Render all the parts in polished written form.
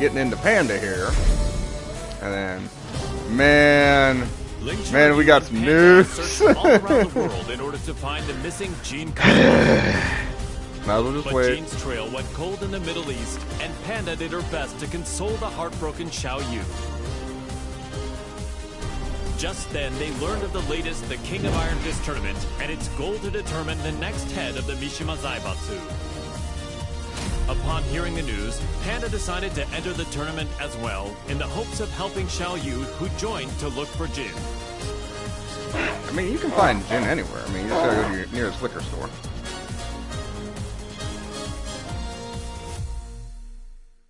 getting into Panda here. And then, man, we got some news. all around the world in order to find the missing Gene cousin. Might as well just But wait. Gene's trail went cold in the Middle East, and Panda did her best to console the heartbroken Xiao Yu. Just then, they learned of the latest The King of Iron Fist tournament and its goal to determine the next head of the Mishima Zaibatsu. Upon hearing the news, Panda decided to enter the tournament as well, in the hopes of helping Xiao Yu, who joined to look for Jin. I mean, you can find Jin anywhere. I mean, you just gotta go to your nearest liquor store.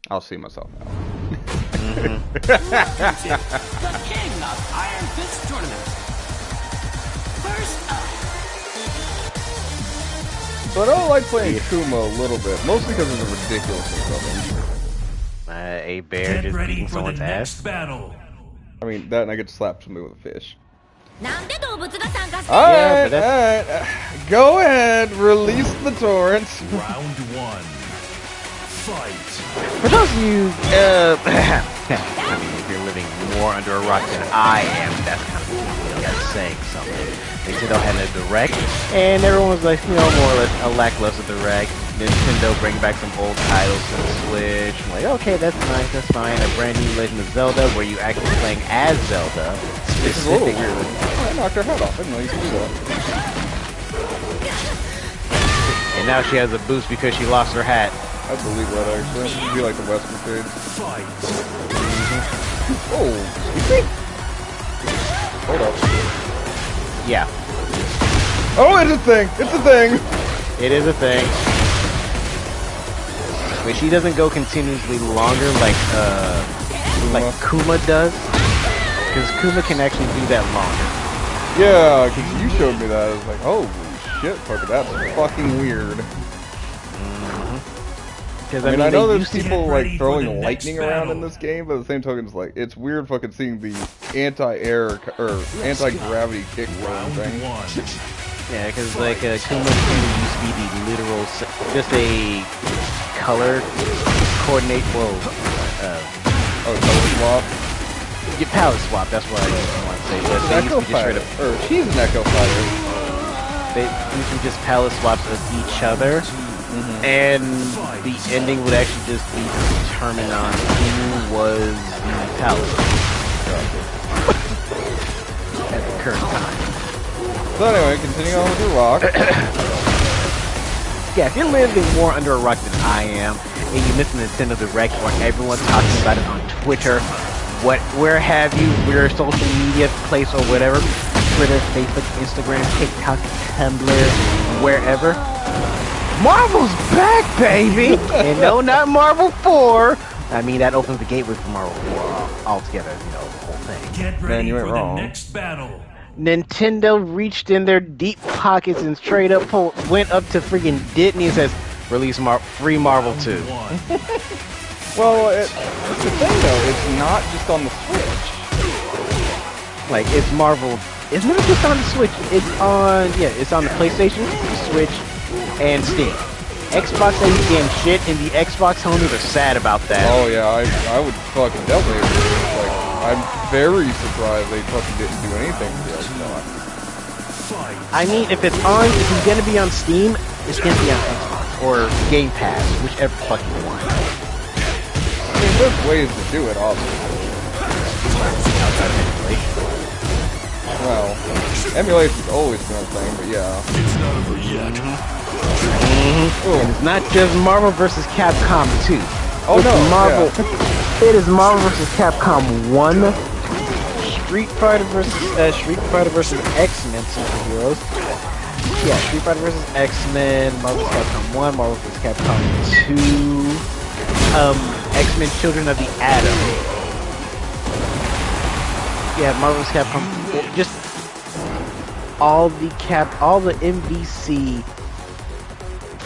I'll see myself out. The King of Iron Fist tournament. First up. So I don't like playing Kuma a little bit, mostly because of the ridiculousness of it. A bear just beating someone's ass. Battle. I mean, that and I get to slap somebody with a fish. なんで動物が参加して Alright, alright. Go ahead, release the torrents. Round 1. Fight. For those of you, I mean, if you're living more under a rock than I am, that's kind of cool. That's saying something. Nintendo had a direct, and everyone was like, you know, more or less a lackluster direct. Nintendo bring back some old titles to the Switch. I'm like, okay, that's nice, that's fine. A brand new Legend of Zelda, where you actually playing as Zelda. This is a little weird. Oh, I knocked her head off. I didn't know you could do that. And now she has a boost because she lost her hat. I believe that actually. It'd be like the Western stage. Fight. Oh, excuse me? Hold up. Yeah. Oh, it's a thing! It's a thing! It is a thing. But she doesn't go continuously longer like Kuma does. Because Kuma can actually do that longer. Yeah, because you showed me that. I was like, holy shit, fuck, that's fucking weird. I mean, I know there's people like throwing lightning around in this game, but at the same token, it's like, it's weird fucking seeing the anti-air or anti-gravity kick round thing. Yeah, because like Kuma used to be the literal, just a color coordinate. Whoa. Oh, color swap. Your palette swap. That's what I want to say. But they used to just straight up, or she's an echo fighter. They used to just palette swaps of each other. And the ending would actually just be determined on who was the palette at the current time. So anyway, continuing on with your rock. Yeah, if you're living more under a rock than I am, and you miss the Nintendo Direct or everyone's talking about it on Twitter, where have you, your social media place or whatever, Twitter, Facebook, Instagram, TikTok, Tumblr, wherever. Marvel's back, baby! And no, not Marvel 4! I mean, that opens the gateway for Marvel 4 altogether, you know, the whole thing. Get ready for the next battle. Nintendo reached in their deep pockets and straight up went up to freaking Disney and says, release free Marvel 2. Well, it's the thing though, it's not just on the Switch. Like, it's Marvel, it's not just on the Switch, it's on, yeah, it's on the PlayStation, the Switch, and Steam. Xbox ain't damn shit, and the Xbox homies are sad about that. Oh yeah, I would fucking definitely agree. Like, I'm very surprised they fucking didn't do anything with the Xbox. I mean, if it's gonna be on Steam, it's gonna be on Xbox or Game Pass, whichever fucking one. I mean, there's ways to do it, obviously. Outside of emulation. Well, emulation's always been a thing, but yeah. It's not over yet. And it's not just Marvel vs. Capcom 2. Oh it's no, Marvel. Yeah. It is Marvel vs. Capcom 1, Street Fighter vs. X-Men superheroes. Yeah, Street Fighter vs. X-Men, Marvel vs. Capcom 1, Marvel vs. Capcom 2, X-Men Children of the Atom. Yeah, Marvel vs. Capcom, just all the MVC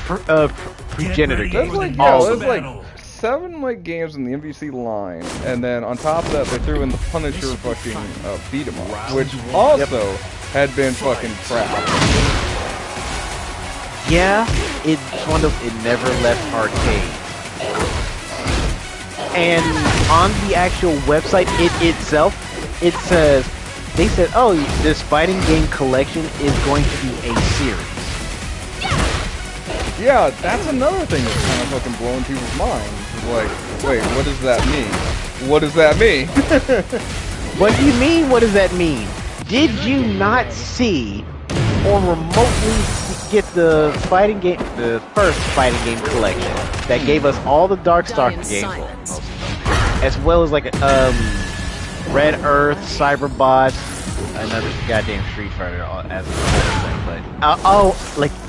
progenitor games. There's like 7 like games in the MVC line, and then on top of that they threw in the Punisher fucking beat 'em up, which also had been fucking crap. Yeah, it never left arcade. And on the actual website itself, it says, they said, oh, this fighting game collection is going to be a series. Yeah, that's another thing that's kind of fucking blowing people's minds. It's like, wait, what does that mean? What does that mean? What do you mean, what does that mean? Did you not see or remotely get the first fighting game collection that gave us all the Darkstalker games, as well as like Red Earth, Cyberbot, another goddamn Street Fighter as a whole thing, but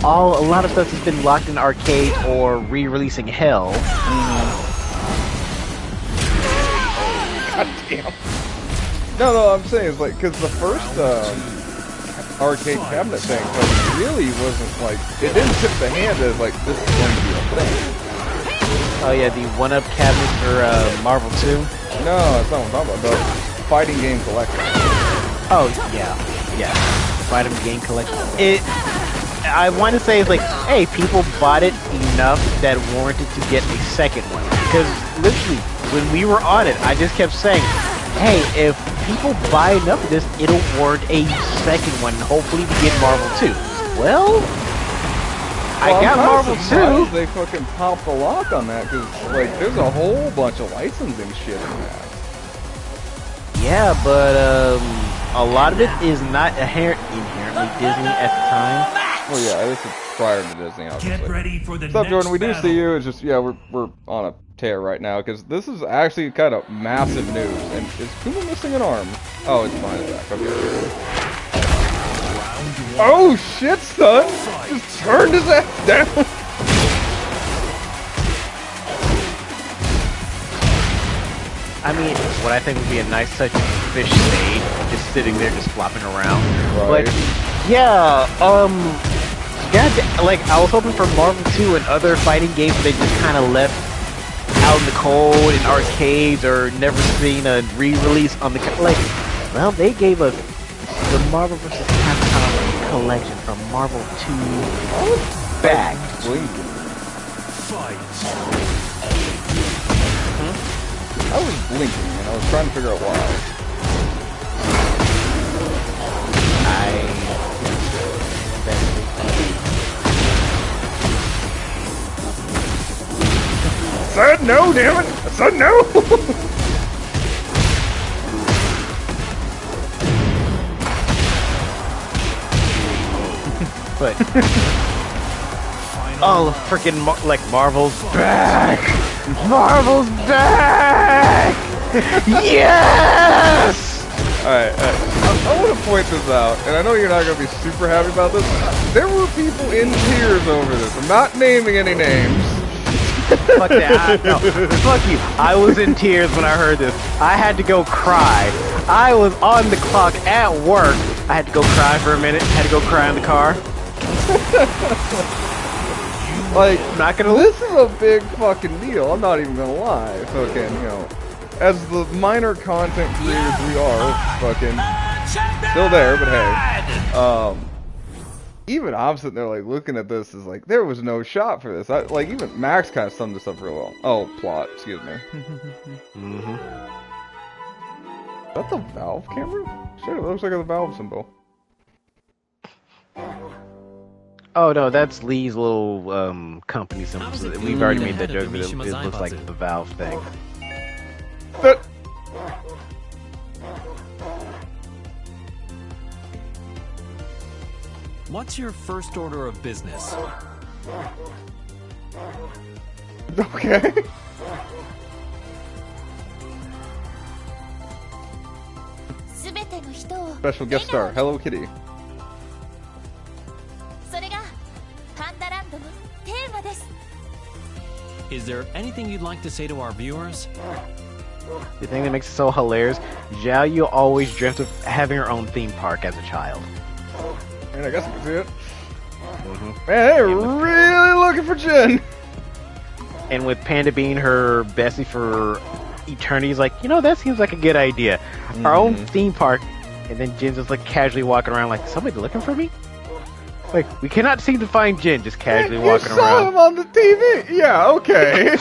a lot of stuff has been locked in arcades or re-releasing hell. God damn. No, I'm saying it's like, because the first arcade cabinet thing like, really wasn't like, it didn't tip the hand as like, this is going to be a thing. Oh yeah, the one-up cabinet for Marvel 2? No, that's not what I'm talking about. The fighting game collection. Oh, yeah. Fighting game collection. I want to say it's like, hey, people bought it enough that warranted to get a second one. Because literally, when we were on it, I just kept saying, hey, if people buy enough of this, it'll warrant a second one. Hopefully we get Marvel 2. Well, I got Marvel 2. They fucking popped the lock on that, because like, there's a whole bunch of licensing shit in that. Yeah, but a lot of it is not inherently Disney at the time. Well, yeah, this is prior to Disney, obviously. Get ready for the What's up, next Jordan? We do battle. see you. It's just, yeah, we're on a tear right now, because this is actually kind of massive news. And is Kuma missing an arm? Oh, it's fine. It's back. Okay. Oh, shit, son! Just turned his ass down! I mean, what I think would be a nice touch of Fish Spade, just sitting there, just flopping around. Right. But yeah, like I was hoping for Marvel 2 and other fighting games they just kind of left out in the cold in arcades or never seen a re-release on the well, they gave us the Marvel vs. Capcom collection from Marvel 2 back. Fight. I was blinking and I was trying to figure out why. Said no, damn it! I said no! But oh, freaking Marvel's back! Marvel's back! Yes! Alright, I want to point this out, and I know you're not going to be super happy about this. There were people in tears over this. I'm not naming any names. Fuck that. No, fuck you. I was in tears when I heard this. I had to go cry. I was on the clock at work. I had to go cry for a minute. Had to go cry in the car. Like, not gonna. This is a big fucking deal. I'm not even gonna lie. Fucking, you know, as the minor content creators we are, fucking still there. But hey, even I'm sitting there like looking at this is like there was no shot for this. Like even Max kind of summed this up real well. Oh, plot. Excuse me. Mm-hmm. Is that the Valve camera? Shit, it looks like a Valve symbol. Oh no, that's Lee's little company symbol. We've already made that joke, but it looks like the Valve thing. What's your first order of business? Okay. Special guest star, Hello Kitty. Is there anything you'd like to say to our viewers? The thing that makes it so hilarious, Zhao Yu always dreamt of having her own theme park as a child. And I guess I can see it. Man, they're really looking for Jin. And with Panda being her bestie for eternity, he's like, you know, that seems like a good idea. Our own theme park, and then Jin's just like casually walking around like, somebody looking for me? Like, we cannot seem to find Jin, just casually walking around. You saw him on the TV! Yeah, okay.